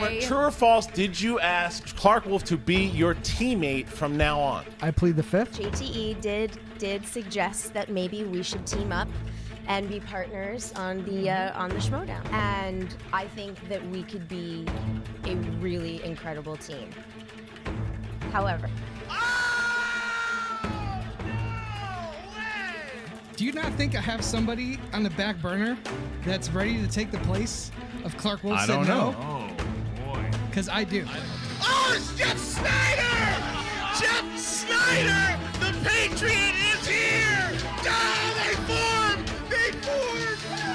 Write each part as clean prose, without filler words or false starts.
Trevor, true or false, did you ask Clark Wolf to be your teammate from now on? I plead the fifth. JTE did suggest that maybe we should team up and be partners on the Schmoedown. And I think that we could be a really incredible team. However, Do you not think I have somebody on the back burner that's ready to take the place of Clark Wolf said no? Oh, boy. Because I do. Oh, it's Jeff Snyder! Jeff Snyder! The Patriot is here! Oh, they formed!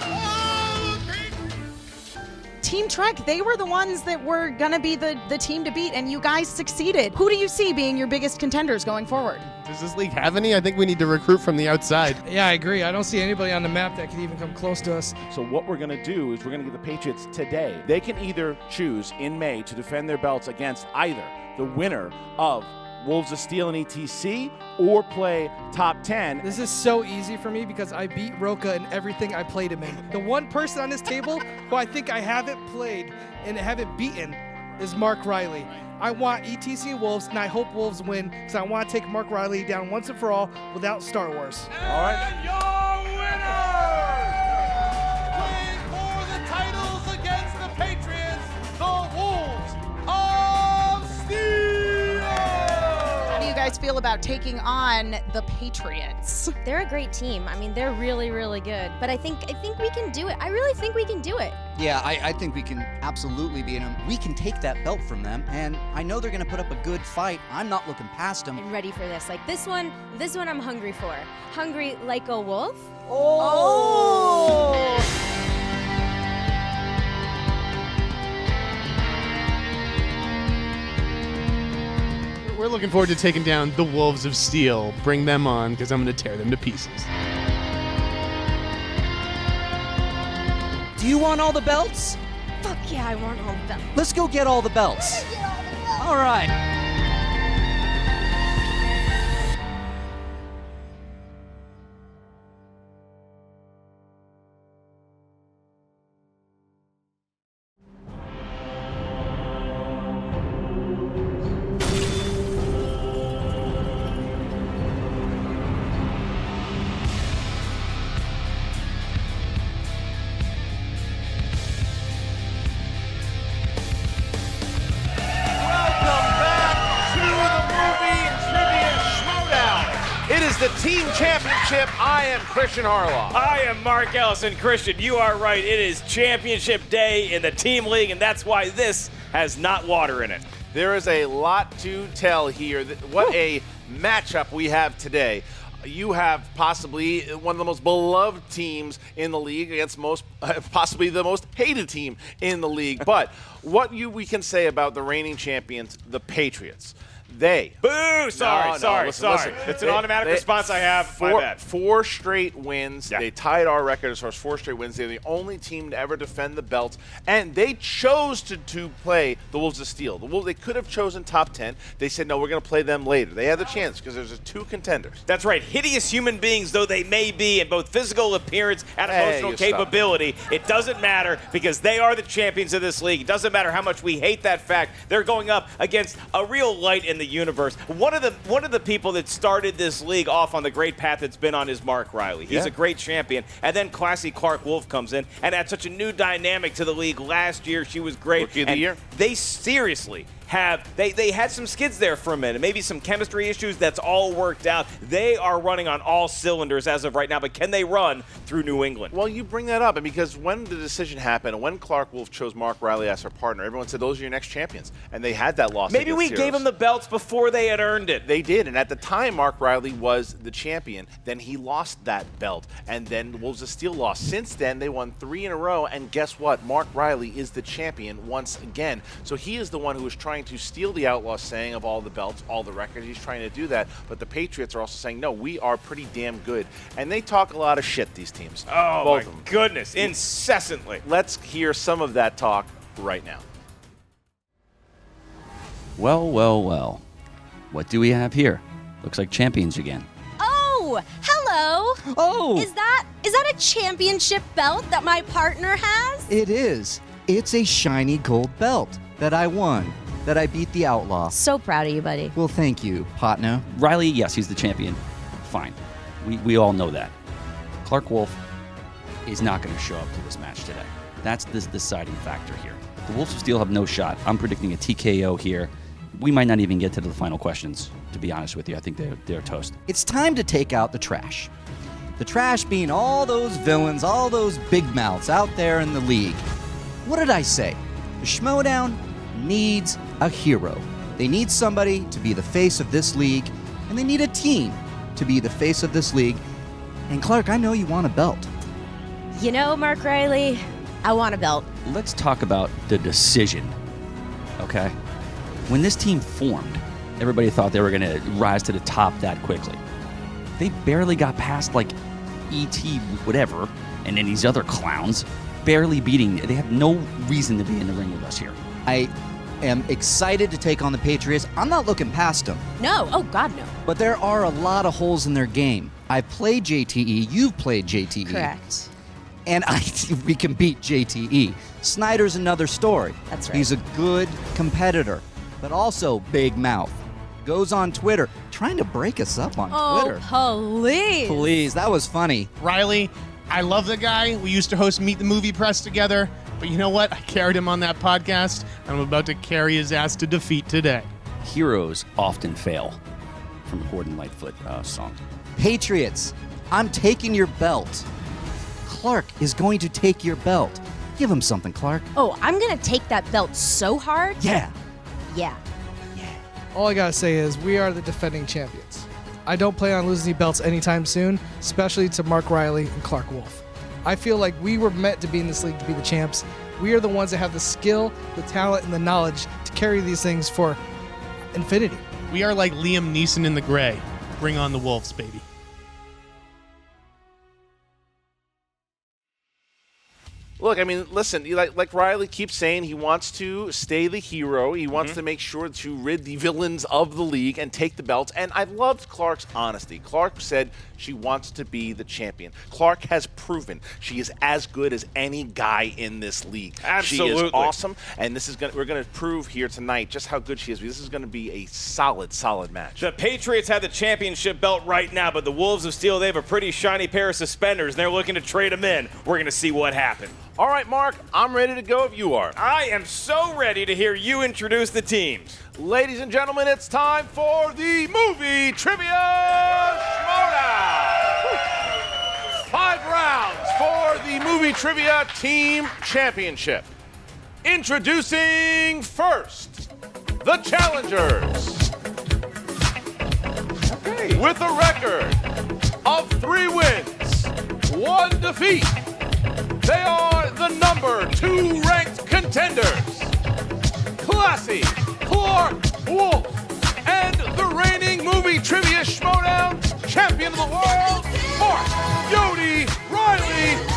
Oh, the Patriot! Team Trek, they were the ones that were going to be the team to beat, and you guys succeeded. Who do you see being your biggest contenders going forward? Does this league have any? I think we need to recruit from the outside. Yeah, I agree. I don't see anybody on the map that could even come close to us. So what we're going to do is we're going to give the Patriots today. They can either choose in May to defend their belts against either the winner of Wolves of Steel and ETC or play top 10. This is so easy for me because I beat Roca in everything I played him in. The one person on this table who I think I haven't played and haven't beaten is Mark Reilly. I want ETC Wolves, and I hope Wolves win because I want to take Mark Reilly down once and for all without Star Wars. All right. And your winner, playing for the titles against the Patriots, the Wolves of Steel. How do you guys feel about taking on the Patriots? they're a great team. I mean, they're really, really good. But I think we can do it. I really think we can do it. Yeah, I think we can absolutely beat them. We can take that belt from them, and I know they're going to put up a good fight. I'm not looking past them. I'm ready for this. Like this one I'm hungry for. Hungry like a wolf. Oh! We're looking forward to taking down the Wolves of Steel. Bring them on, because I'm going to tear them to pieces. Do you want all the belts? Fuck yeah, I want all of them. Let's go get all the belts. All right. It is the team championship. I am Christian Harloff. I am Mark Ellison. Christian, you are right. It is championship day in the team league, and that's why this has not water in it. There is a lot to tell here. What a matchup we have today. You have possibly one of the most beloved teams in the league against possibly the most hated team in the league. But what we can say about the reigning champions, the Patriots. Boo! Sorry. Listen. It's an automatic response I have. My bad. Four straight wins. Yeah. They tied our record as far as 4 straight wins. They're the only team to ever defend the belts. And they chose to play the Wolves of Steel. They could have chosen top 10. They said, no, we're going to play them later. They had the chance because there's 2 contenders. That's right. Hideous human beings, though they may be, in both physical appearance and emotional capability, it doesn't matter because they are the champions of this league. It doesn't matter how much we hate that fact. They're going up against a real light in the universe. One of the people that started this league off on the great path it's been on is Mark Reilly. He's a great champion. And then classy Clark Wolf comes in and adds such a new dynamic to the league. Last year, she was great. Rookie of the year. They seriously they had some skids there for a minute, maybe some chemistry issues. That's all worked out. They are running on all cylinders as of right now, but can they run through New England? Well, you bring that up, and because when the decision happened, and when Clark Wolf chose Mark Reilly as her partner, everyone said those are your next champions, and they had that loss. Maybe we gave them the belts before they had earned it. They did, and at the time Mark Reilly was the champion. Then he lost that belt, and then the Wolves of Steel lost. Since then, they won 3 in a row, and guess what? Mark Reilly is the champion once again. So he is the one who is trying to steal the Outlaws saying of all the belts, all the records. He's trying to do that, but the Patriots are also saying, no, we are pretty damn good. And they talk a lot of shit, these teams. Oh, both my of them. goodness, incessantly. Let's hear some of that talk right now. Well. What do we have here? Looks like champions again. Oh, hello. Oh! Is that a championship belt that my partner has? It is. It's a shiny gold belt. that I won, that I beat the outlaw. So proud of you, buddy. Well, thank you, partner. Reilly, yes, he's the champion. Fine. We all know that. Clark Wolf is not going to show up to this match today. That's the deciding factor here. The Wolves of Steel have no shot. I'm predicting a TKO here. We might not even get to the final questions, to be honest with you. I think they're toast. It's time to take out the trash. The trash being all those villains, all those big mouths out there in the league. What did I say? The Schmoedown needs a hero. They need somebody to be the face of this league, and they need a team to be the face of this league. And Clark, I know you want a belt. You know, Mark Reilly, I want a belt. Let's talk about the decision, okay? When this team formed, everybody thought they were going to rise to the top that quickly. They barely got past, like, E.T. whatever, and then these other clowns, barely beating. They have no reason to be in the ring with us here. I am excited to take on the Patriots. I'm not looking past them. No. Oh, God, no. But there are a lot of holes in their game. I've played JTE. You've played JTE. Correct. And we can beat JTE. Snyder's another story. That's right. He's a good competitor, but also big mouth. Goes on Twitter, trying to break us up on Twitter. Oh, please. Please, that was funny. Reilly, I love the guy. We used to host Meet the Movie Press together. But you know what? I carried him on that podcast. I'm about to carry his ass to defeat today. Heroes often fail, from a Gordon Lightfoot song. Patriots, I'm taking your belt. Clark is going to take your belt. Give him something, Clark. Oh, I'm going to take that belt so hard. Yeah. Yeah. All I gotta say is we are the defending champions. I don't plan on losing any belts anytime soon, especially to Mark Reilly and Clark Wolf. I feel like we were meant to be in this league to be the champs. We are the ones that have the skill, the talent, and the knowledge to carry these things for infinity. We are like Liam Neeson in The Gray. Bring on the Wolves, baby. Look, I mean, listen, like Reilly keeps saying, he wants to stay the hero. He wants to make sure to rid the villains of the league and take the belts. And I loved Clark's honesty. Clark said she wants to be the champion. Clark has proven she is as good as any guy in this league. Absolutely. She is awesome, and we're going to prove here tonight just how good she is. This is going to be a solid, solid match. The Patriots have the championship belt right now, but the Wolves of Steel, they have a pretty shiny pair of suspenders, and they're looking to trade them in. We're going to see what happens. All right, Mark, I'm ready to go if you are. I am so ready to hear you introduce the teams. Ladies and gentlemen, it's time for the Movie Trivia Schmoedown. 5 rounds for the Movie Trivia Team Championship. Introducing first, the challengers. Okay. With a record of 3 wins, 1 defeat. They are the number 2 ranked contenders, Classy Clark Wolf, and the reigning Movie Trivia Schmoedown champion of the world, Mark Reilly,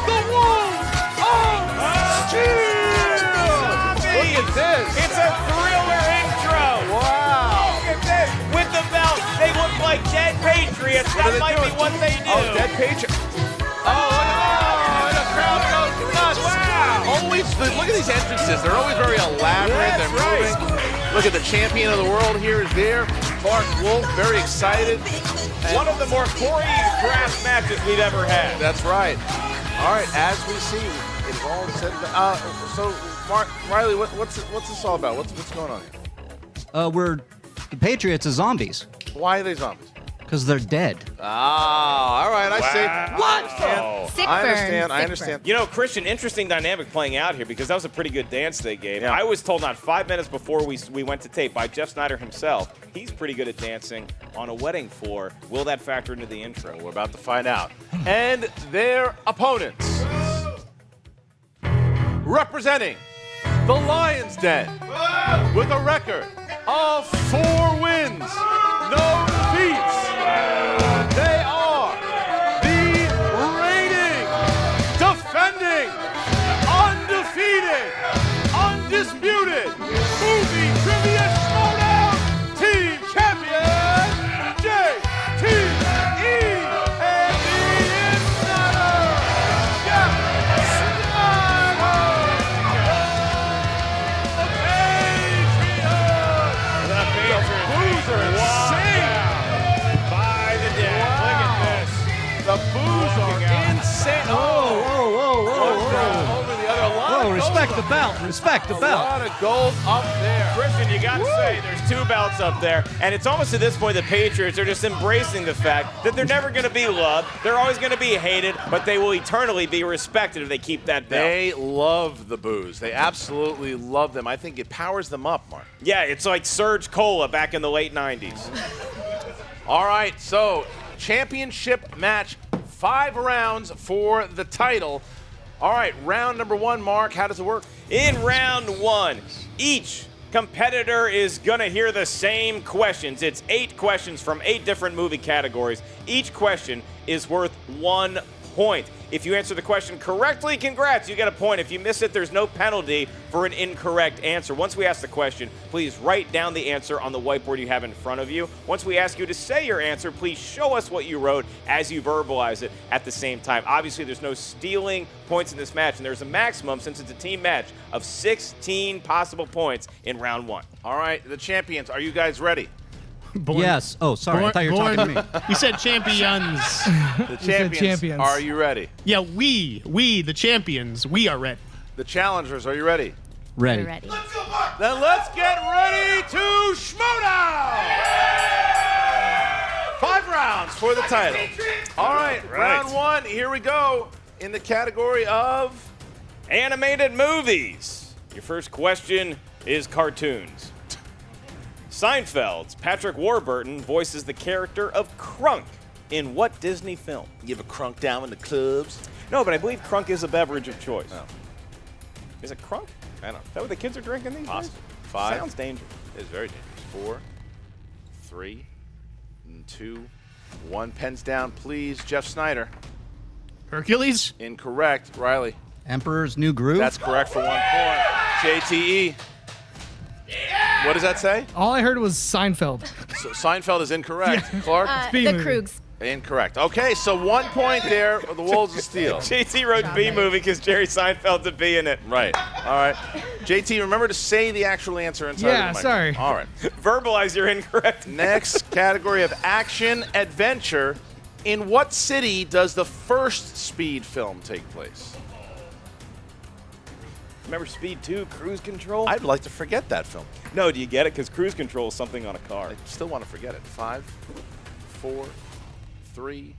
the Wolves of Steel. Look at this. It's a thriller intro. Wow. Look at this. With the belt, they look like dead Patriots. That might be what they do. Oh, dead Patriots. Oh, and the crowd goes nuts. Wow. Look at these entrances. They're always very elaborate. They're moving. Look at the champion of the world here is there. Clark Wolf, very excited. One of the more choreographed matches we've ever had. That's right. All right, as we see, it's all said. So, Mark Reilly, what's this all about? What's going on here? The Patriots are zombies. Why are they zombies? Because they're dead. Ah, all right, I see. What? Sick I burn, understand. I sick understand. You know, Christian, interesting dynamic playing out here because that was a pretty good dance they gave. Yeah. I was told not 5 minutes before we went to tape by Jeff Snyder himself, he's pretty good at dancing on a wedding floor. Will that factor into the intro? We're about to find out. And their opponents, representing the Lion's Den, with a record of 4 wins, no defeats. They are the reigning, defending, undefeated, undisputed Movie Trivia Schmoedown Team Champion, JTE, and the Insider, Jeff Snyder. Respect the belt. Respect the A belt. lot of gold up there. Christian, you got to say, there's 2 belts up there, and it's almost at this point the Patriots are just embracing the fact that they're never going to be loved, they're always going to be hated, but they will eternally be respected if they keep that belt. They love the booze. They absolutely love them. I think it powers them up, Mark. Yeah, it's like Surge Cola back in the late 90s. All right, so championship match, 5 rounds for the title. All right, round number 1, Mark, how does it work? In round 1, each competitor is going to hear the same questions. It's 8 questions from 8 different movie categories. Each question is worth 1 point. If you answer the question correctly, congrats, you get a point. If you miss it, there's no penalty for an incorrect answer. Once we ask the question, please write down the answer on the whiteboard you have in front of you. Once we ask you to say your answer, please show us what you wrote as you verbalize it at the same time. Obviously, there's no stealing points in this match, and there's a maximum, since it's a team match, of 16 possible points in round 1. All right, the champions, are you guys ready? Yes. Oh, sorry. I thought you were talking to me. You said champions. The champions, are you ready? Yeah, we, the champions, we are ready. The challengers, are you ready? Ready. We're ready. Then let's get ready to Schmoedown! 5 rounds for the title. All right, round 1, here we go. In the category of Animated movies. Your first question is cartoons. Seinfeld's Patrick Warburton voices the character of Krunk in what Disney film? You ever crunk down in the clubs? No, but I believe Krunk is a beverage of choice. Oh. Is it Krunk? I don't know. Is that what the kids are drinking these days? Possible. 5. Sounds dangerous. It's very dangerous. 4, 3, 2, 1. Pens down, please. Jeff Snyder. Hercules? Incorrect. Riley. Emperor's New Groove? That's correct for 1 point. JTE. What does that say? All I heard was Seinfeld. So Seinfeld is incorrect. Clark? B The movie. Krugs. Incorrect. Okay, so 1 point there for the Wolves of Steel. JT wrote B movie because Jerry Seinfeld's a B in it. Right. All right. JT, remember to say the actual answer inside Yeah, of the sorry. microphone. All right. Verbalize your incorrect. Next category of action adventure. In what city does the first Speed film take place? Remember Speed 2, Cruise Control? I'd like to forget that film. No, do you get it? Because Cruise Control is something on a car. I still want to forget it. 5, 4, 3,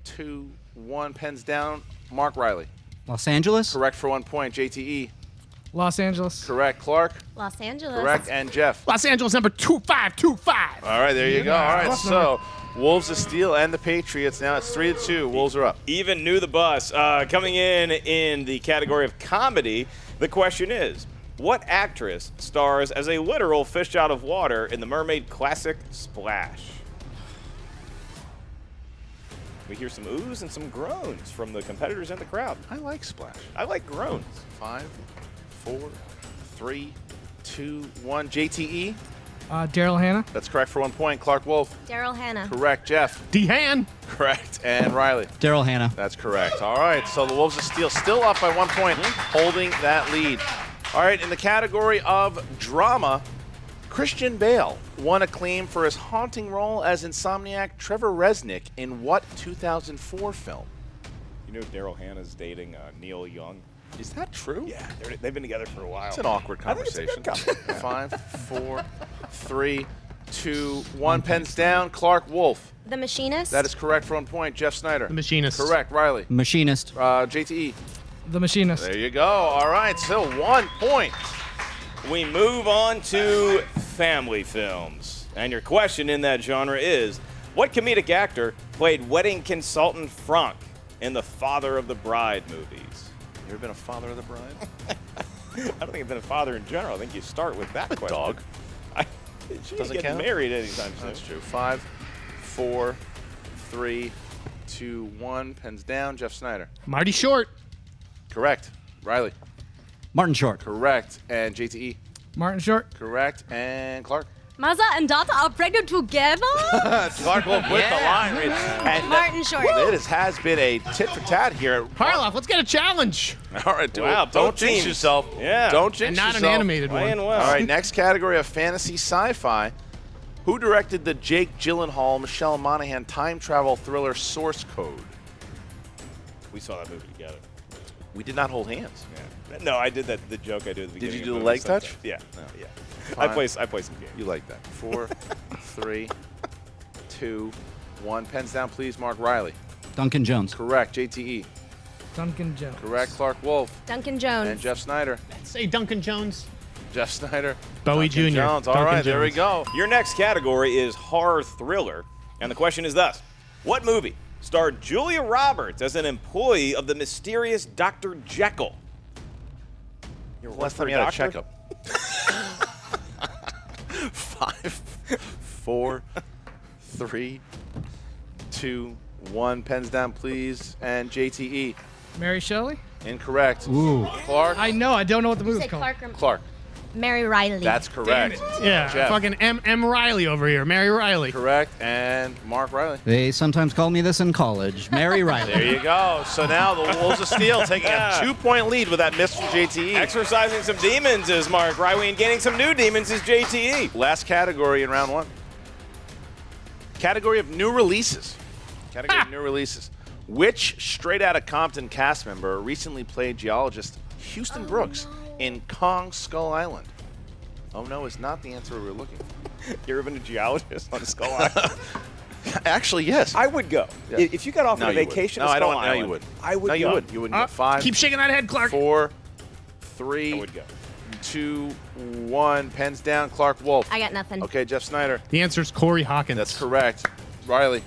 2, 1. Pens down. Mark Reilly. Los Angeles? Correct for 1 point. JTE. Los Angeles. Correct. Clark. Los Angeles. Correct. And Jeff. Los Angeles number 2525. All right, there you go. All right, so Wolves of Steel and the Patriots. Now it's 3-2. Wolves are up. Even knew the bus. Coming in the category of comedy, the question is, what actress stars as a literal fish out of water in the Mermaid classic Splash? We hear some oohs and some groans from the competitors and the crowd. I like Splash. I like groans. 5, 4, 3, 2, 1. JTE. Daryl Hannah. That's correct for 1 point. Clark Wolf. Daryl Hannah. Correct. Jeff. Dehan. Correct. And Riley. Daryl Hannah. That's correct. All right, so the Wolves of Steel still up by 1 point, holding that lead. All right, in the category of drama, Christian Bale won acclaim for his haunting role as insomniac Trevor Resnick in what 2004 film? You know Daryl Hannah's dating Neil Young? Is that true? Yeah, they've been together for a while. It's an awkward I think it's a conversation. good couple. 5, 4, 3, 2, 1. Pens down. Clark Wolf. The Machinist. That is correct for 1 point. Jeff Snyder. The Machinist. Correct. Riley. Machinist. JTE. The Machinist. There you go. All right, still 1 point. We move on to family films. And your question in that genre is, what comedic actor played wedding consultant Franck in the Father of the Bride movies? You ever been a father of the bride? I don't think I've been a father in general. I think you start with that question. Dog. She Doesn't ain't getting count? married anytime soon. That's true. 5, 4, 3, 2, 1. Pens down. Jeff Snyder. Marty Short. Correct. Riley. Martin Short. Correct. And JTE. Martin Short. Correct. And Clark. Mother and daughter are pregnant together? Clark will quit the line. And Martin Short. It has been a tit for tat here. Harloff, let's get a challenge. All right, do Wow, it. Don't both jinx teams. yourself. Yeah. Don't jinx And not yourself. an animated one. Playing well. All right, next category of fantasy sci-fi. Who directed the Jake Gyllenhaal, Michelle Monaghan time travel thriller Source Code? We saw that movie together. We did not hold hands. Yeah. No, I did that. The joke I did at the beginning. Did you do of the movie leg touch? sometimes. Yeah. No. Yeah. Fine. I play some games. You like that. 4, 3, 2, 1. Pens down, please. Mark Reilly. Duncan Jones. Correct. JTE. Duncan Jones. Correct. Clark Wolf. Duncan Jones. And Jeff Snyder. Say Duncan Jones. Jeff Snyder. Bowie Duncan Jr. Jones. All Duncan right, there we Jones. go. Your next category is horror thriller, and the question is thus: what movie starred Julia Roberts as an employee of the mysterious Dr. Jekyll? Your Last time you had a checkup. 5, 4, 3, 2, 1. Pens down, please. And JTE. Mary Shelley? Incorrect. Ooh. Clark. I know. I don't know what the You movie's said called. Clark or Clark. Mary Reilly. That's correct. Yeah, Jeff. fucking M. Riley over here. Mary Riley. Correct. And Mark Reilly. They sometimes called me this in college. Mary Riley. There you go. So now the Wolves of Steel taking a 2-point lead with that miss from JTE. Exercising some demons is Mark Reilly, and gaining some new demons is JTE. Last category in round 1. Category of new releases. Category of new releases. Which Straight Outta Compton cast member recently played geologist Houston Brooks in Kong Skull Island? Oh no, is not the answer we were looking for. You ever been a geologist on Skull Island? Actually, yes. I would go. Yeah. If you got offered No, a you wouldn't. vacation No, to I Skull don't. Island, No, you would. I would No, you go. wouldn't. You wouldn't. 5. Keep shaking that head, Clark. 4, I 3, would go. 2, 1. Pens down. Clark Wolf. I got nothing. Okay, Jeff Snyder. The answer is Corey Hawkins. That's correct. Riley.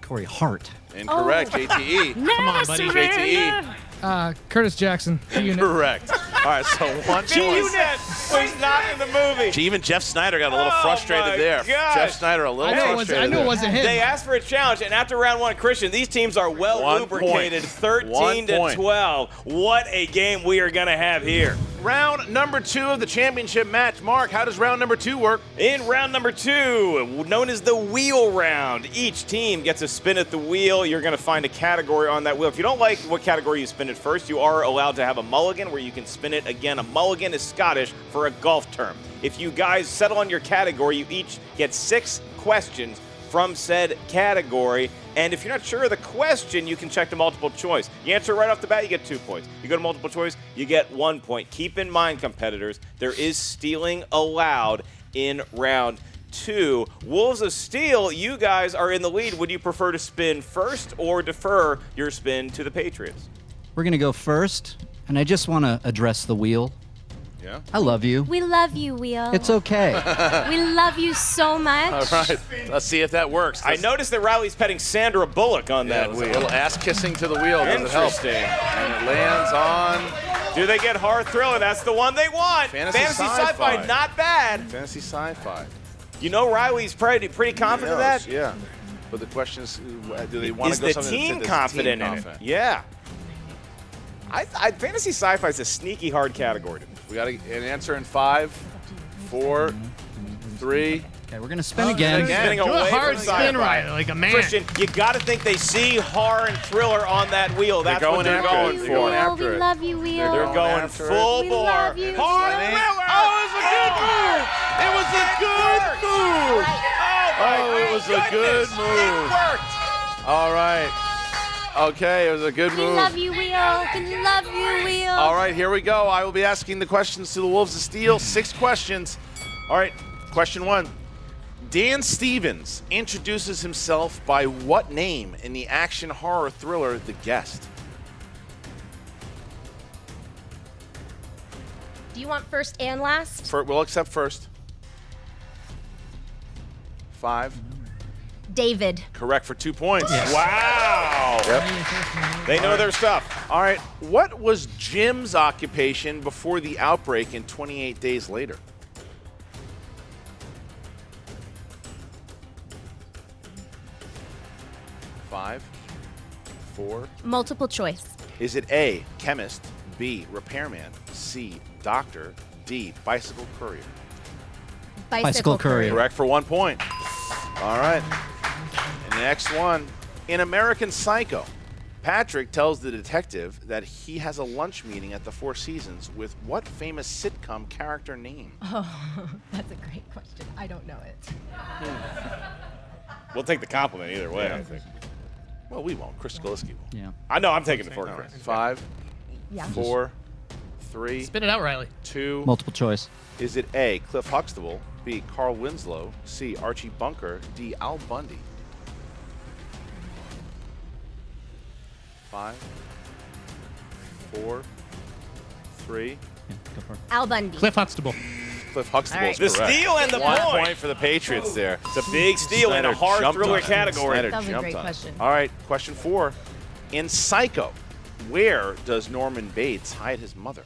Corey Hart. Incorrect. JTE. Come on, buddy. JTE. Curtis Jackson. G-Unit. Correct. All right, so 1 G-Unit was not in the movie. Even Jeff Snyder got a little Oh, frustrated my there. gosh. Jeff Snyder a little I knew frustrated. it wasn't him. They asked for a challenge, and after round 1, Christian, these teams are well 1 lubricated, point. 13 1 to point. 12. What a game we are going to have here. Round number 2 of the championship match. Mark, how does round number 2 work? In round number 2, known as the wheel round, each team gets a spin at the wheel. You're going to find a category on that wheel. If you don't like what category you spin it first, you are allowed to have a mulligan where you can spin it again. A mulligan is Scottish for a golf term. If you guys settle on your category, you each get 6 questions from said category. And if you're not sure of the question, you can check the multiple choice. You answer right off the bat, you get 2 points. You go to multiple choice, you get 1 point. Keep in mind, competitors, there is stealing allowed in round 2. Wolves of Steel, you guys are in the lead. Would you prefer to spin first or defer your spin to the Patriots? We're going to go first, and I just want to address the wheel. Yeah. I love you. We love you, Wheel. It's okay. We love you so much. All right. Let's see if that works. I noticed that Riley's petting Sandra Bullock on Yeah, that a wheel. little ass kissing to the wheel. Does it help? Interesting. And it lands on Do they get horror thriller? That's the one they want. Fantasy sci-fi, sci-fi. not bad. fantasy sci-fi. You know Riley's pretty confident of that? Yeah. But the question is, do they want Is to go the something team that's confident team in it? confident? Yeah. I fantasy sci-fi is a sneaky hard category to me. We got an answer in 5, 4, 3. Okay, we're going to spin again. Spinning Do a away hard from spin, sci-fi. Riley, like a man. Christian, you got to think they see horror and thriller on that wheel. That's what they're after it. going They're for. going after we it. love you, Wheel. They're going after full We bore. love you. Horror Spinning. thriller. Oh, it was a good move. It was a good move. Oh, it was a good move. It worked. All right. Okay, it was a good We move. love you, Wheel. We love you, Wheel. All right, here we go. I will be asking the questions to the Wolves of Steel. 6 questions. All right, question 1. Dan Stevens introduces himself by what name in the action horror thriller The Guest? Do you want first and last? We'll accept first. 5. David. Correct for 2 points. Wow. Yep. They know their stuff. All right, what was Jim's occupation before the outbreak in 28 Days Later? Five, 4. Multiple choice. Is it A, chemist, B, repairman, C, doctor, D, bicycle courier? Bicycle courier. Correct for 1 point. All right. And next one. In American Psycho, Patrick tells the detective that he has a lunch meeting at the Four Seasons with what famous sitcom character name? Oh, that's a great question. I don't know it. We'll take the compliment either way, I think. Well, we won't. Chris Skalicky will. Yeah. I know I'm taking it for All right. Chris. 5, Yeah. 4, 3, Spit it out, Reilly. 2. Multiple choice. Is it A, Cliff Huxtable, B, Carl Winslow, C, Archie Bunker, D, Al Bundy? 5, 4, 3. Yeah, go for it. Al Bundy. Cliff Huxtable. Cliff Huxtable is The correct. steal and the 1 point. point for the Patriots there. It's a big steal in a Snyder hard jumped thriller on it. category. Snyder That was a jumped great on it. question. All right, question 4. In Psycho, where does Norman Bates hide his mother?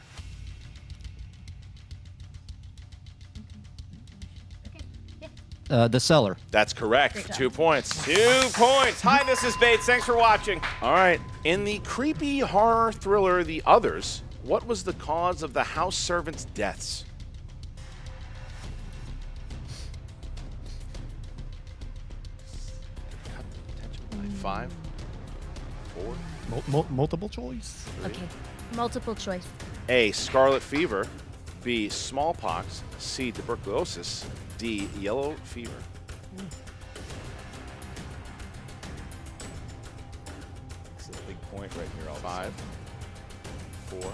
The cellar. That's correct for 2 points. 2 points. Hi, Mrs. Bates. Thanks for watching. All right, in the creepy horror thriller The Others, what was the cause of the house servants' deaths? Cut the attention by 5, 4. Multiple choice. Okay. Multiple choice. A, scarlet fever, B, smallpox, C, tuberculosis, D, yellow fever. This is a big point right here. 5, 4.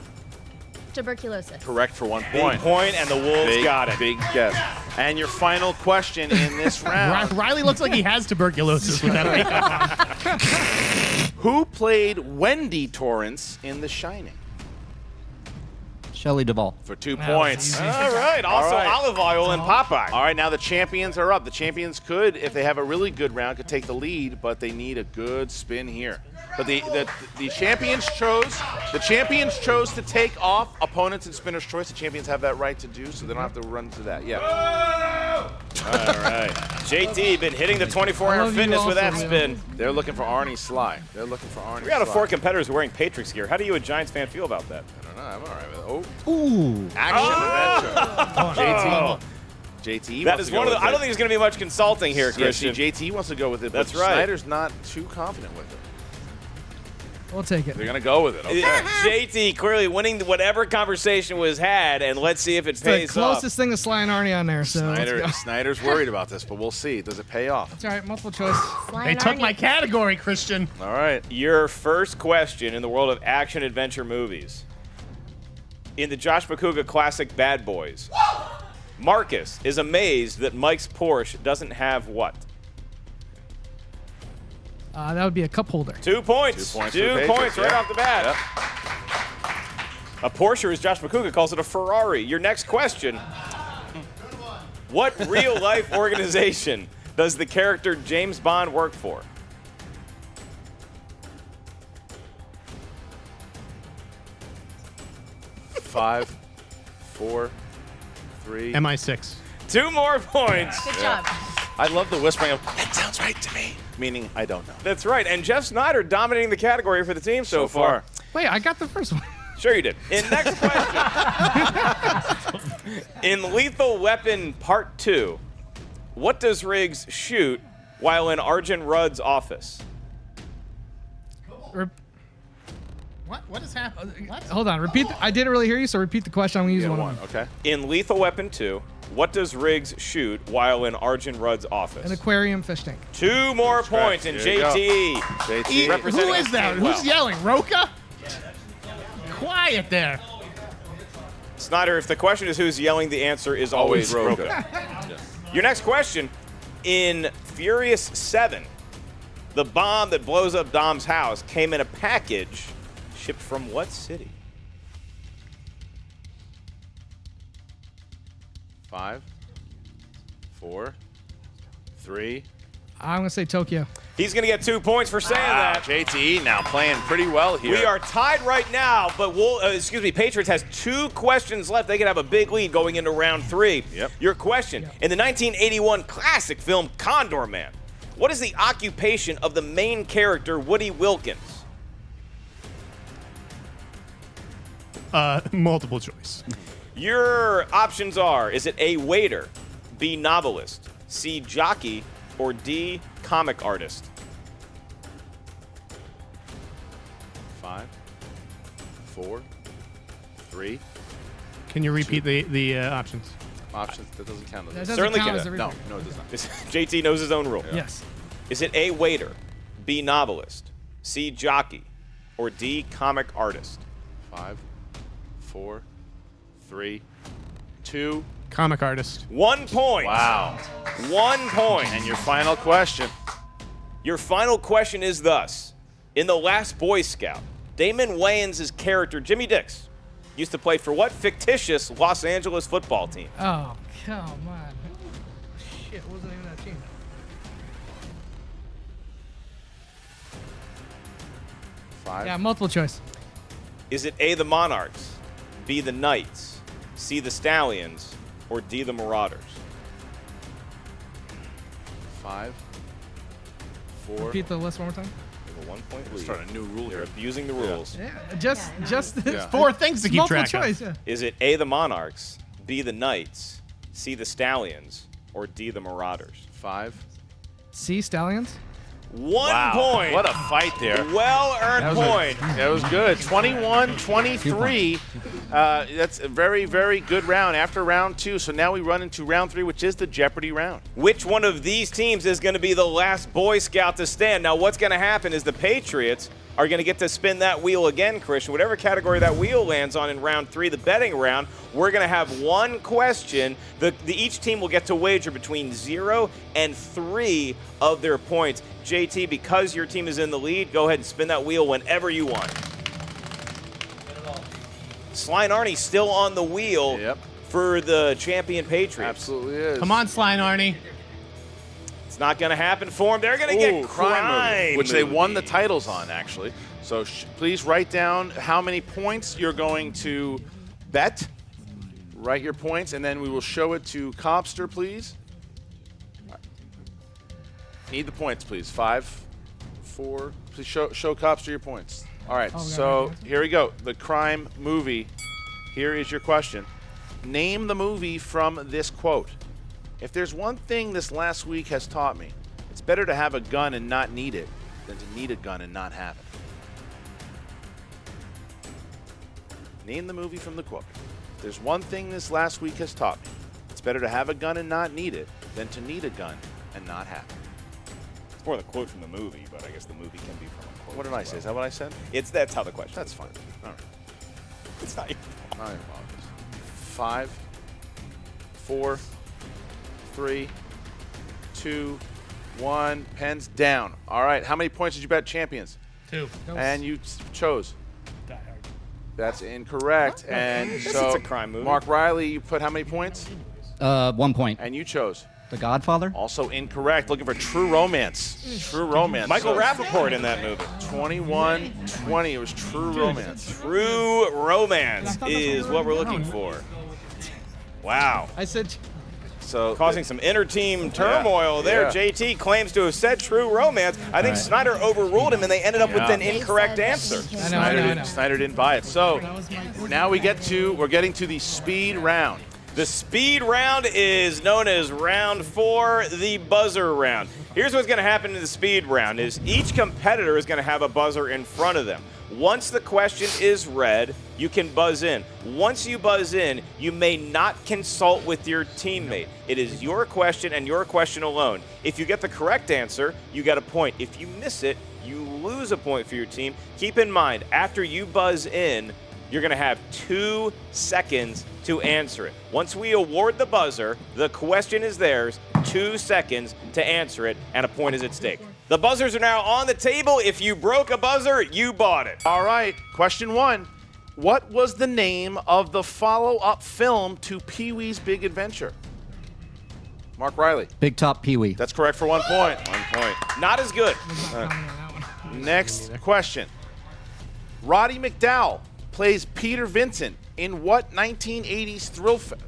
Tuberculosis. Correct for 1 Big point. point, and the Wolves got it. Big guess. And your final question in this round. Reilly looks like he has tuberculosis with that makeup on. Who played Wendy Torrance in The Shining? Shelley Duvall. For 2 That was points. easy. All right. Also, All right. olive oil and Popeye. All right, now the champions are up. The champions could, if they have a really good round, could take the lead, but they need a good spin here. But the champions chose to take off opponents in spinner's choice. The champions have that right to do, so they don't have to run to that. Yeah. All right. JT been hitting the 24-hour love you fitness with also, that Leo. spin. They're looking for Arnie Sly. They're looking for Arnie. 3 out of Sly. 4 competitors are wearing Patriots gear. How do you, a Giants fan, feel about that? I don't know. I'm all right with it. Oh, Ooh. action adventure. JT. That wants is to go one of the. with I it. don't think there's going to be much consulting here, Yeah, see, Christian. JT wants to go with it, That's but right. Snyder's not too confident with it. We'll take it. They're going to go with it. Okay. JT clearly winning whatever conversation was had, and let's see if it It's the pays off. closest thing to Sly and Arnie on there. So let's go. Snyder's worried about this, but we'll see. Does it pay off? It's all right. Multiple choice. Sly They and took Arnie. my category, Christian. All right. Your first question in the world of action adventure movies. In the Josh McCouga classic Bad Boys, Marcus is amazed that Mike's Porsche doesn't have what? That would be a cup holder. 2 points. 2 points. for the 2 Patriots, points right yeah. off the bat. Yep. A Porsche, as Josh McCouga calls it, a Ferrari. Your next question. What real-life organization does the character James Bond work for? Five, 4, 3. MI6. 2 more points. Good job. I love the whispering of, that sounds right to me. Meaning, I don't know. That's right. And Jeff Snyder dominating the category for the team so far. Wait, I got the first one. Sure you did. In next question. In Lethal Weapon Part 2, what does Riggs shoot while in Arjun Rudd's office? What is happening? What? Hold on. Repeat. I didn't really hear you, so repeat the question. I'm gonna use Yeah, one. one. Okay. In Lethal Weapon 2, what does Riggs shoot while in Arjun Rudd's office? An aquarium fish tank. 2 more points, and Here you go. JT. JT. Representing Who is his that? team well. Who's yelling? Roca? Quiet there. Snyder, if the question is who's yelling, the answer is always Roca. Your next question. In Furious 7, the bomb that blows up Dom's house came in a package shipped from what city? 5, 4, 3. I'm gonna say Tokyo. He's going to get 2 points for saying that. JT now playing pretty well here. We are tied right now, but Patriots has 2 questions left. They could have a big lead going into round 3. Yep. Your question. In the 1981 classic film Condor Man, what is the occupation of the main character, Woody Wilkins? Multiple choice. Your options are, is it A, waiter, B, novelist, C, jockey, or D, comic artist? 5, 4, 3. Can you repeat the options? Options. That doesn't count. That Does doesn't it? Certainly count get as it. a No, repeat. no, it does not. JT knows his own rule. Yes. Is it A, waiter, B, novelist, C, jockey, or D, comic artist? 5, 4, 3, 2. Comic artist. 1 point. Wow. 1 point. And your final question. Your final question is thus. In The Last Boy Scout, Damon Wayans' character, Jimmy Dix, used to play for what fictitious Los Angeles football team? Oh, come on. Shit, what was the name of that team? Five. Yeah, multiple choice. Is it A, the Monarchs, B, the Knights, C, the Stallions, or D, the Marauders? 5, 4. Repeat the list one more time. You have a 1 point lead. Start a new rule You're here. abusing the rules. Yeah, just Yeah. 4 things to keep multiple track choice. of. Yeah. Is it A, the Monarchs, B, the Knights, C, the Stallions, or D, the Marauders? 5. C, Stallions. 1 point. What a fight there. Well-earned point. That was good. 21-23. That's a very, very good round after round 2. So now we run into round 3, which is the Jeopardy round. Which one of these teams is going to be the last Boy Scout to stand? Now, what's going to happen is the Patriots are going to get to spin that wheel again, Christian. Whatever category that wheel lands on in round 3, the betting round, we're going to have one question. Each team will get to wager between 0 and 3 of their points. JT, because your team is in the lead, go ahead and spin that wheel whenever you want. Sly and Arnie still on the wheel for the champion Patriots. Absolutely is. Come on, Sly and Arnie. It's not going to happen for them. They're going to get crime movie, which they won the titles on, actually. So please write down how many points you're going to bet. Write your points, and then we will show it to Cobster, please. Need the points, please. 5, 4. Please show Cobster your points. All right, so here we go. The crime movie. Here is your question. Name the movie from this quote. If there's one thing this last week has taught me, it's better to have a gun and not need it than to need a gun and not have it. Name the movie from the quote. If there's one thing this last week has taught me, it's better to have a gun and not need it than to need a gun and not have it. It's more the quote from the movie, but I guess the movie can be from a quote. What did I say? Is that what I said? That's how the question. That's fine. All right. It's not your fault. Not your fault. 5, 4, 3, 2, 1. Pens down. All right. How many points did you bet champions? 2. And you chose. That's incorrect. And so it's a crime movie. Mark Reilly, you put how many points? 1 point. And you chose. The Godfather? Also incorrect. Looking for True Romance. True Romance. Michael Rappaport in that movie. 21-20. It was True Romance. True Romance is what we're looking for. Wow. I said. So causing some inter-team turmoil there. Yeah. JT claims to have said True Romance. I think Snyder overruled him, and they ended up with an incorrect answer. I know. Snyder didn't buy it. So now we're getting to the speed round. The speed round is known as round 4, the buzzer round. Here's what's going to happen in the speed round is each competitor is going to have a buzzer in front of them. Once the question is read, you can buzz in. Once you buzz in, you may not consult with your teammate. It is your question and your question alone. If you get the correct answer, you get a point. If you miss it, you lose a point for your team. Keep in mind, after you buzz in, you're going to have 2 seconds to answer it. Once we award the buzzer, the question is theirs, 2 seconds to answer it, and a point is at stake. The buzzers are now on the table. If you broke a buzzer, you bought it. All right, question 1. What was the name of the follow-up film to Pee-wee's Big Adventure? Mark Reilly. Big Top Pee-wee. That's correct for 1 point. 1 point. Not as good. Next question. Roddy McDowell plays Peter Vincent in what 1980s thrill film?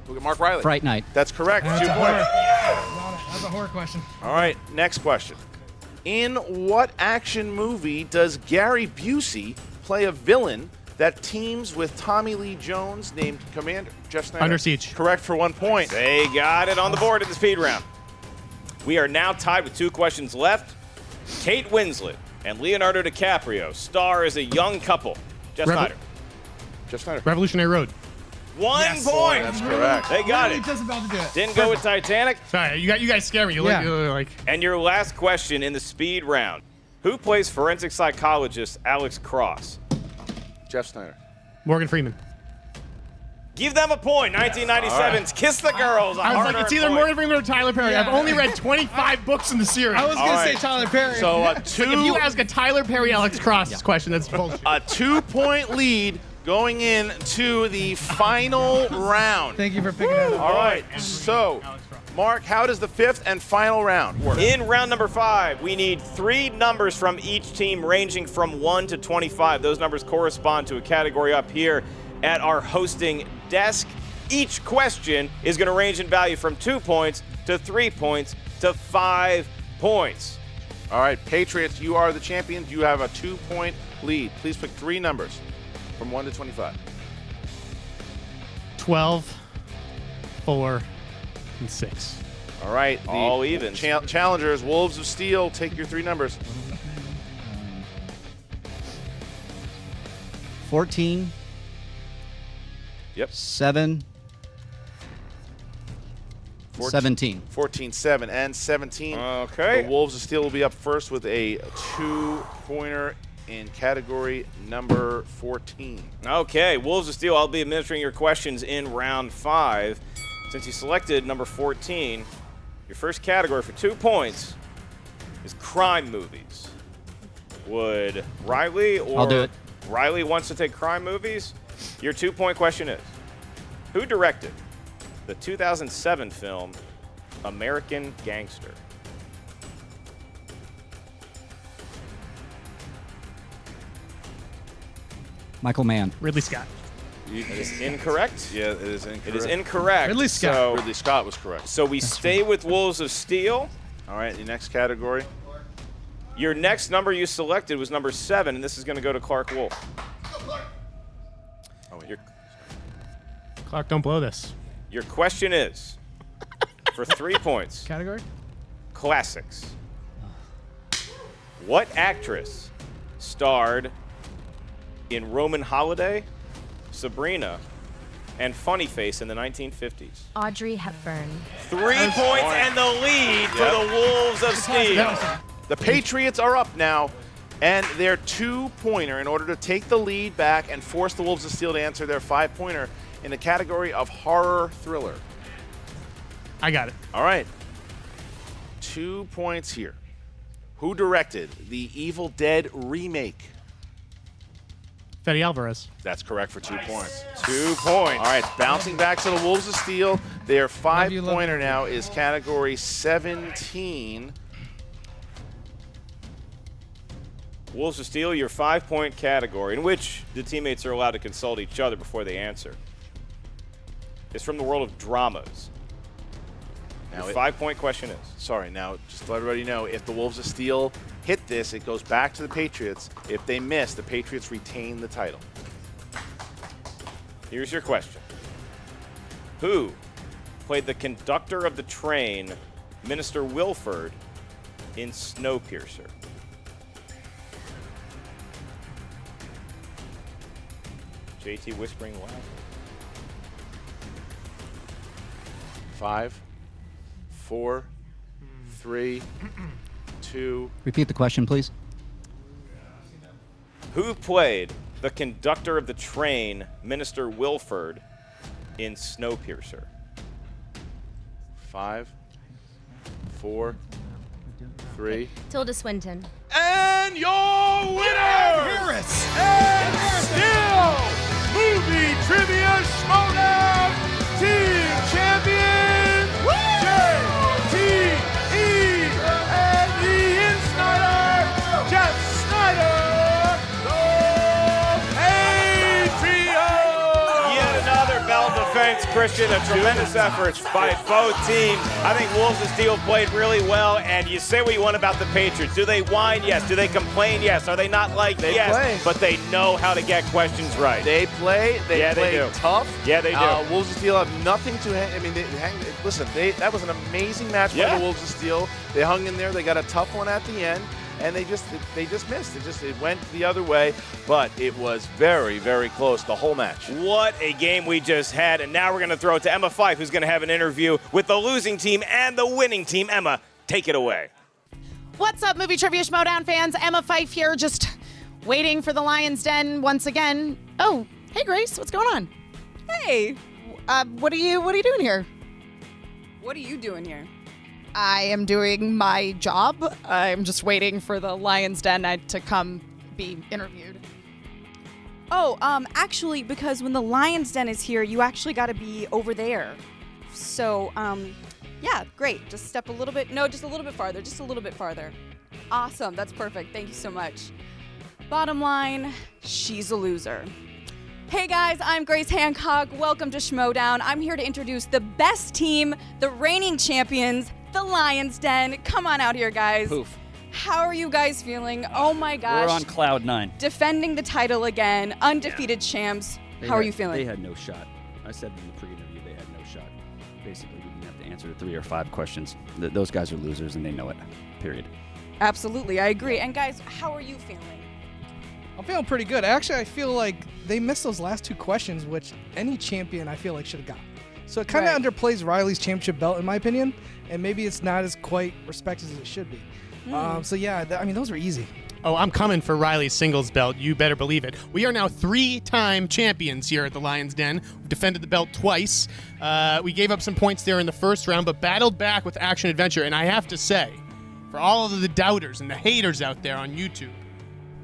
Look at Mark Reilly. Fright Night. That's correct. That's 2 a points. That's a horror question. All right, next question. In what action movie does Gary Busey play a villain that teams with Tommy Lee Jones named Commander Jeff Snyder? Under Siege. Correct for 1 point. They got it on the board in the speed round. We are now tied with 2 questions left. Kate Winslet and Leonardo DiCaprio star as a young couple. Jeff Snyder. Jeff Snyder. Revolutionary Road. 1 point. That's correct. They got it. Just about to do it. Didn't go with Titanic. Sorry, you guys scare me. You like And your last question in the speed round. Who plays forensic psychologist Alex Cross? Jeff Snyder. Morgan Freeman. Give them a point. 1997's Kiss the Girls. I was like, it's either Morgan Freeman or Tyler Perry. Yeah. I've only read 25 books in the series. I was going to say Tyler Perry. So If you ask a Tyler Perry, Alex Cross question, that's bullshit. a 2-point lead going into the final round. Thank you for picking that up. All right, so, Mark, how does the 5th and final round work? In round number 5, we need 3 numbers from each team ranging from 1 to 25. Those numbers correspond to a category up here at our hosting desk. Each question is going to range in value from 2 points to 3 points to 5 points. All right, Patriots, you are the champions. You have a 2-point lead. Please pick 3 numbers from 1 to 25. 12, 4, and 6. All right, the All evens. Challengers, Wolves of Steel, take your 3 numbers. 14. Yep. 7. 17. 14, 7, and 17. Okay. The Wolves of Steel will be up first with a 2-pointer in category number 14. Okay, Wolves of Steel, I'll be administering your questions in round 5. Since you selected number 14, your first category for 2 points is crime movies. Would Reilly or I'll do it. Reilly wants to take crime movies? Your 2-point question is, who directed the 2007 film American Gangster? Michael Mann. Ridley Scott. It is incorrect. Yeah, it is incorrect. It is incorrect. Ridley Scott. So, Ridley Scott was correct. so we stay with Wolves of Steel. All right, the next category. Your next number you selected was number 7, and this is going to go to Clark Wolf. Oh, wait. Clark, don't blow this. Your question is, for 3 points, Category? classics. What actress starred in Roman Holiday, Sabrina, and Funny Face in the 1950s? Audrey Hepburn. 3 points and the lead for the Wolves of Steel. The Patriots are up now, and their 2-pointer in order to take the lead back and force the Wolves of Steel to answer their 5-pointer in the category of horror thriller. I got it. All right. 2 points here. Who directed the Evil Dead remake? Fede Alvarez. That's correct for 2 points. 2 points. All right, bouncing back to the Wolves of Steel. Their Love you. 5-pointer now is category 17. Wolves of Steel, your 5-point category, in which the teammates are allowed to consult each other before they answer, is from the world of dramas. Now Your 5-point question is, Sorry, now just to let everybody know, if the Wolves of Steel hit this, it goes back to the Patriots. If they miss, the Patriots retain the title. here's your question. Who played the conductor of the train, Minister Wilford, in Snowpiercer? JT whispering loud. 5, 4, 3, 2. Repeat the question, please. Who played the conductor of the train, Minister Wilford, in Snowpiercer? 5, 4, 3. Tilda Swinton. And your winner Harris. and still Movie Trivia Schmoedown Team Champions, JTE and the Insider, Jeff Snyder, the Patriots. Yet another bell defense, Christian. A tremendous effort by both teams. I think Wolves of Steel played really well, and you say what you want about the Patriots. Do they whine? Yes. Do they complain? Yes. Are they not liked? They yes. play. But they know how to get questions right. They play. They Yeah, they play do. tough. Yeah, they do. Wolves of Steel have nothing to hang. I mean, listen. That was an amazing match by Yeah. the Wolves of Steel. They hung in there. They got a tough one at the end, and they just missed. It went the other way, but it was very, very close the whole match. What a game we just had. And now we're going to throw it to Emma Fife, who's going to have an interview with the losing team and the winning team. Emma, take it away. What's up, Movie Trivia Schmoedown fans? Emma Fife here. Just waiting for the Lion's Den once again. Oh, hey Grace, what's going on? Hey, What are you doing here? what are you doing here? I am doing my job. I'm just waiting for the Lion's Den to come be interviewed. Oh, actually, because when the Lion's Den is here, you actually got to be over there. So, yeah, great. Just step a little bit. No, just a little bit farther. Just a little bit farther. Awesome. That's perfect. Thank you so much. Bottom line, she's a loser. Hey guys, I'm Grace Hancock. Welcome to Schmoedown. I'm here to introduce the best team, the reigning champions, the Lion's Den. Come on out here, guys. Poof. How are you guys feeling? Oh my gosh. We're on cloud 9. Defending the title again, undefeated champs. How are you feeling? They had no shot. I said in the pre-interview they had no shot. Basically, we didn't have to answer 3 or 5 questions. Those guys are losers, and they know it. Period. Absolutely, I agree. And guys, how are you feeling? I'm feeling pretty good. Actually, I feel like they missed those last 2 questions, which any champion I feel like should have got. So it kind of underplays Reilly's championship belt, in my opinion, and maybe it's not as quite respected as it should be. So yeah, I mean, those are easy. Oh, I'm coming for Reilly's singles belt. You better believe it. We are now 3-time champions here at the Lion's Den. We've defended the belt twice. We gave up some points there in the first round, but battled back with action adventure. And I have to say, for all of the doubters and the haters out there on YouTube,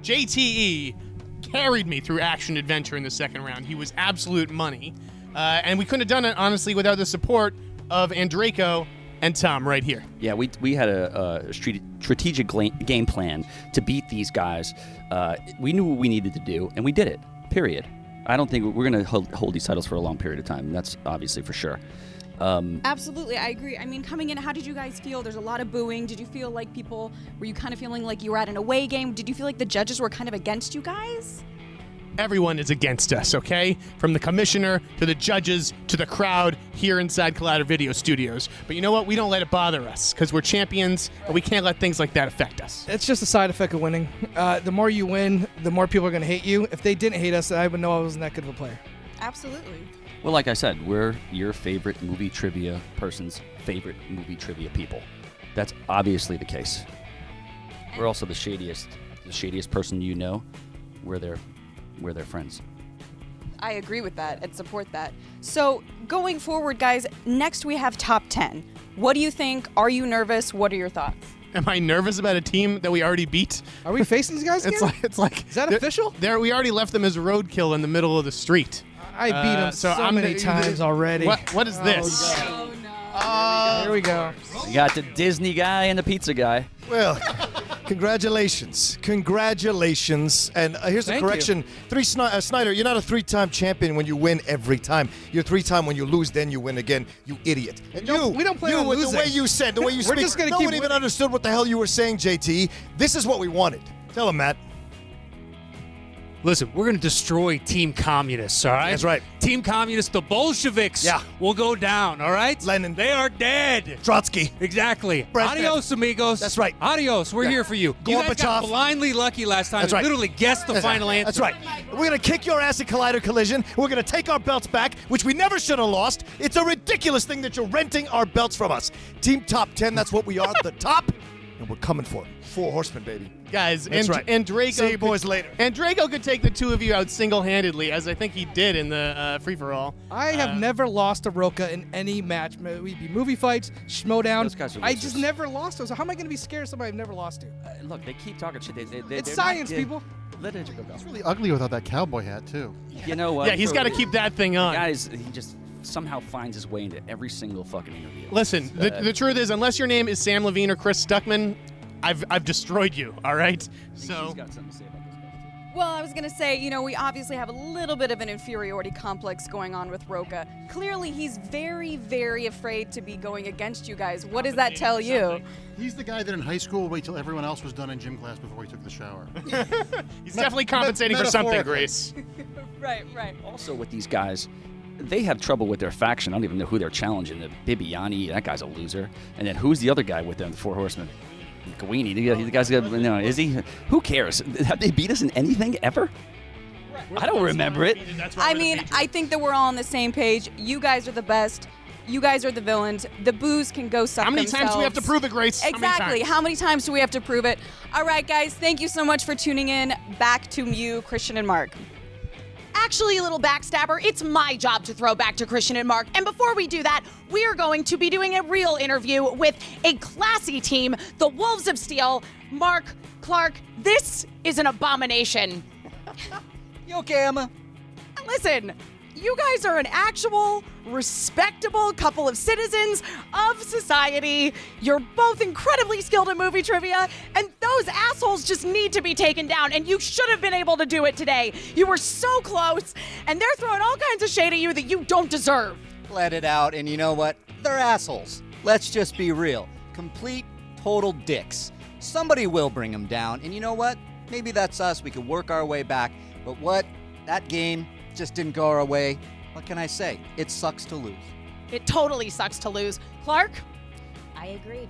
JTE carried me through action adventure in the second round. He was absolute money. And we couldn't have done it, honestly, without the support of Andreyko and Tom right here. Yeah, we had a strategic game plan to beat these guys. We knew what we needed to do, and we did it, period. I don't think we're going to hold these titles for a long period of time. That's obviously for sure. Absolutely, I agree. I mean, coming in, how did you guys feel? There's a lot of booing. Did you feel like were you kind of feeling like you were at an away game? Did you feel like the judges were kind of against you guys? Everyone is against us, okay? From the commissioner to the judges to the crowd here inside Collider Video Studios. But you know what? We don't let it bother us because we're champions and we can't let things like that affect us. It's just a side effect of winning. The more you win, the more people are going to hate you. If they didn't hate us, I would know I wasn't that good of a player. Absolutely. Well, like I said, we're your favorite movie trivia person's favorite movie trivia people. That's obviously the case. We're also the shadiest person you know. We're their friends. I agree with that and support that. So going forward, guys, next we have top 10. What do you think? Are you nervous? What are your thoughts? Am I nervous about a team that we already beat? Are we facing these guys again? It's like is that official? We already left them as roadkill in the middle of the street. I beat them so many times already. What is this? Oh, no. Here we go. You got the Disney guy and the pizza guy. Well, congratulations. And here's a correction. Snyder, you're not a 3-time champion when you win every time. You're 3-time when you lose, then you win again, you idiot. And we don't play on with losing. the way you said, the way you speak, just gonna no one even understood what the hell you were saying, JT. This is what we wanted. Tell him, Matt. Listen, we're going to destroy Team Communists, all right? That's right. Team Communists, the Bolsheviks will go down, all right? Lenin. They are dead. Trotsky. Exactly. Brezhnev. Adios, amigos. That's right. Adios. We're here for you. You guys got blindly lucky last time. That's right. Literally guessed the final answer. That's right. We're going to kick your ass at Collider Collision. We're going to take our belts back, which we never should have lost. It's a ridiculous thing that you're renting our belts from us. Team Top 10, that's what we are, the top, and we're coming for them. 4 horsemen, baby. Guys, That's right. Andreyko See you boys later. Andreyko could take the 2 of you out single-handedly, as I think he did in the free-for-all. I have never lost to Roka in any match. We'd be movie fights, Schmoedown. Those guys are I losers. just never lost to. So how am I going to be scared of somebody I've never lost to? Look, they keep talking shit. It's science, people. Let it go. It's really ugly without that cowboy hat, too. You know what? Yeah, he's got to keep that thing on. Guys, he just somehow finds his way into every single fucking interview. Listen, the truth is, unless your name is Sam Levine or Chris Stuckman, I've destroyed you, all right? So he's got something to say about this guy, too. Well, I was going to say, we obviously have a little bit of an inferiority complex going on with Roka. Clearly, he's very, very afraid to be going against you guys. What does that tell you? He's the guy that in high school waited till everyone else was done in gym class before he took the shower. He's definitely compensating for something, Grace. Right. Also, with these guys, they have trouble with their faction. I don't even know who they're challenging. The Bibiani, that guy's a loser. And then who's the other guy with them, the 4 horsemen? Kawini, the guy's got, is he? Who cares? Have they beat us in anything ever? I don't remember it. I mean, I think that we're all on the same page. You guys are the best. You guys are the villains. The boos can go suck How many themselves. times do we have to prove it, Grace? Exactly. How many times do we have to prove it? All right, guys. Thank you so much for tuning in. Back to you, Christian and Mark. Actually, a little backstabber, it's my job to throw back to Christian and Mark. And before we do that, we are going to be doing a real interview with a classy team, the Wolves of Steel. Mark, Clark, this is an abomination. You okay, Emma? Listen, you guys are an actual, respectable couple of citizens of society. You're both incredibly skilled at movie trivia, and those assholes just need to be taken down, and you should have been able to do it today. You were so close, and they're throwing all kinds of shade at you that you don't deserve. Let it out, and you know what? They're assholes. Let's just be real. Complete, total dicks. Somebody will bring them down, and you know what? Maybe that's us. We could work our way back, but what? That game just didn't go our way. What can I say? It sucks to lose. It totally sucks to lose. Clark? I agree.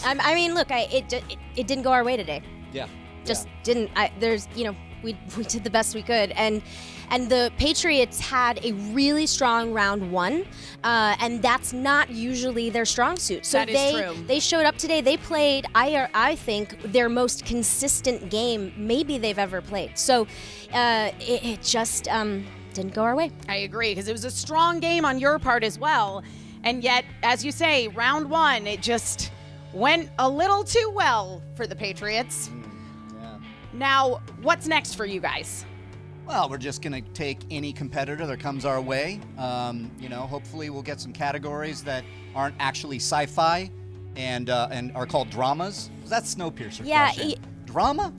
I mean, look, it didn't go our way today. Yeah. Just didn't. We did the best we could, and the Patriots had a really strong round one, and that's not usually their strong suit. So that is true. They showed up today. They played, I think, their most consistent game maybe they've ever played. So it just didn't go our way. I agree, because it was a strong game on your part as well, and yet, as you say, round one, it just went a little too well for the Patriots. Now, what's next for you guys? Well, we're just going to take any competitor that comes our way. Hopefully we'll get some categories that aren't actually sci-fi and are called dramas. That's Snowpiercer. Yeah. Drama?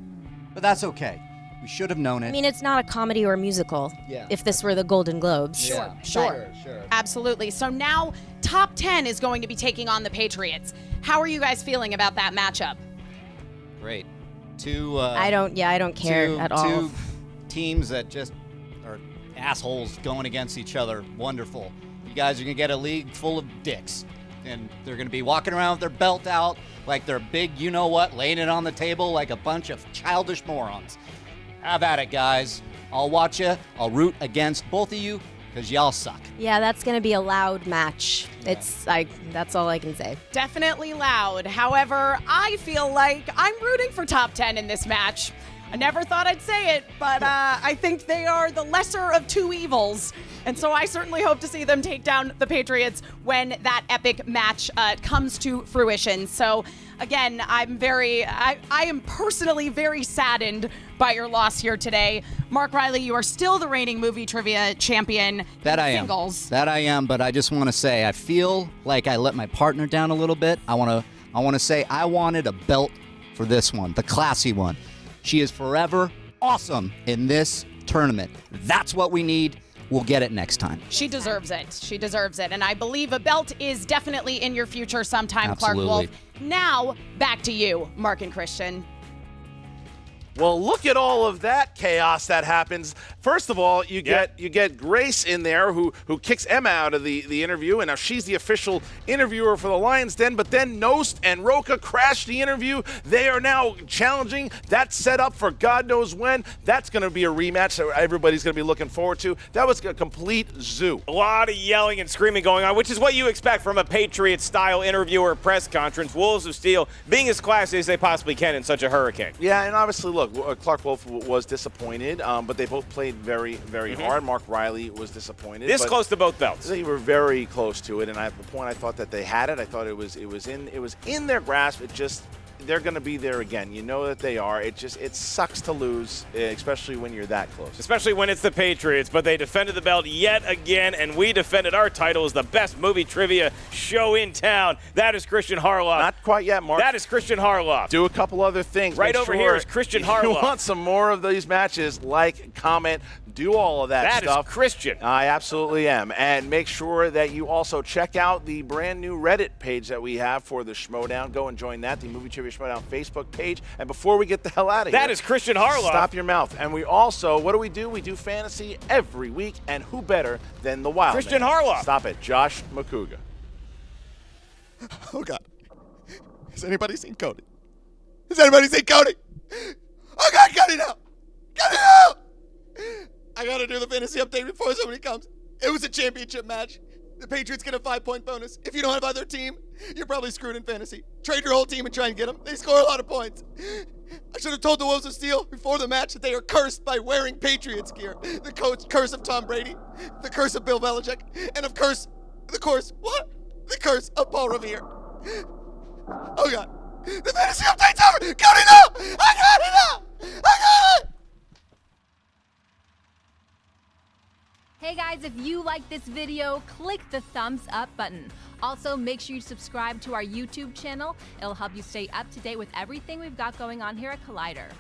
But that's okay. We should have known it. I mean, it's not a comedy or musical. Yeah. If this were the Golden Globes. Sure. Absolutely. So now, Top 10 is going to be taking on the Patriots. How are you guys feeling about that matchup? Great. I don't care at all. Two teams that just are assholes going against each other. Wonderful. You guys are going to get a league full of dicks. And they're going to be walking around with their belt out like they're big you-know-what, laying it on the table like a bunch of childish morons. Have at it, guys. I'll watch you. I'll root against both of you because y'all suck. Yeah, that's going to be a loud match. Yeah. That's all I can say. Definitely loud. However, I feel like I'm rooting for Top 10 in this match. I never thought I'd say it, but I think they are the lesser of two evils. And so I certainly hope to see them take down the Patriots when that epic match comes to fruition. So again, I am personally very saddened by your loss here today. Mark Reilly, you are still the reigning movie trivia champion. That I am, but I just want to say I feel like I let my partner down a little bit. I want to say I wanted a belt for this one, the classy one. She is forever awesome in this tournament. That's what we need. We'll get it next time. She deserves it. She deserves it. And I believe a belt is definitely in your future sometime, Absolutely. Clark Wolf. Now, back to you, Mark and Christian. Well, look at all of that chaos that happens. First of all, you get Grace in there who kicks Emma out of the interview, and now she's the official interviewer for the Lions Den. But then Nost and Roca crashed the interview. They are now challenging. That's set up for God knows when. That's going to be a rematch that everybody's going to be looking forward to. That was a complete zoo. A lot of yelling and screaming going on, which is what you expect from a Patriots-style interview or press conference. Wolves of Steel being as classy as they possibly can in such a hurricane. Yeah, and obviously, look, Clark Wolf was disappointed, but they both played very, very hard. Mark Reilly was disappointed. This close to both belts. They were very close to it, and at the point I thought that they had it. I thought it was in their grasp. They're going to be there again. You know that they are. It sucks to lose, especially when you're that close. Especially when it's the Patriots, but they defended the belt yet again, and we defended our title as the best movie trivia show in town. That is Christian Harloff. Not quite yet, Mark. That is Christian Harloff. Do a couple other things. Right over here is Christian Harloff. You want some more of these matches, like, comment, do all of that stuff. That is Christian. I absolutely am. And make sure that you also check out the brand new Reddit page that we have for the Schmoedown. Go and join that, the Movie Trivia Schmoedown Facebook page. And before we get the hell out of here. That is Christian Harloff. Stop your mouth. And we also, what do? We do fantasy every week. And who better than the Wild Christian Man? Harloff. Stop it. Josh McCouga. Oh, God. Has anybody seen Cody? Has anybody seen Cody? Oh, God, Cody, no. Cody, no. I got to do the fantasy update before somebody comes. It was a championship match. The Patriots get a 5-point bonus. If you don't have other team, you're probably screwed in fantasy. Trade your whole team and try and get them. They score a lot of points. I should have told the Wolves of Steel before the match that they are cursed by wearing Patriots gear. The curse of Tom Brady, the curse of Bill Belichick, and of course, the curse of Paul Revere. Oh God. The fantasy update's over! Got it now! I got it now! I got it! Hey guys, if you like this video, click the thumbs up button. Also, make sure you subscribe to our YouTube channel. It'll help you stay up to date with everything we've got going on here at Collider.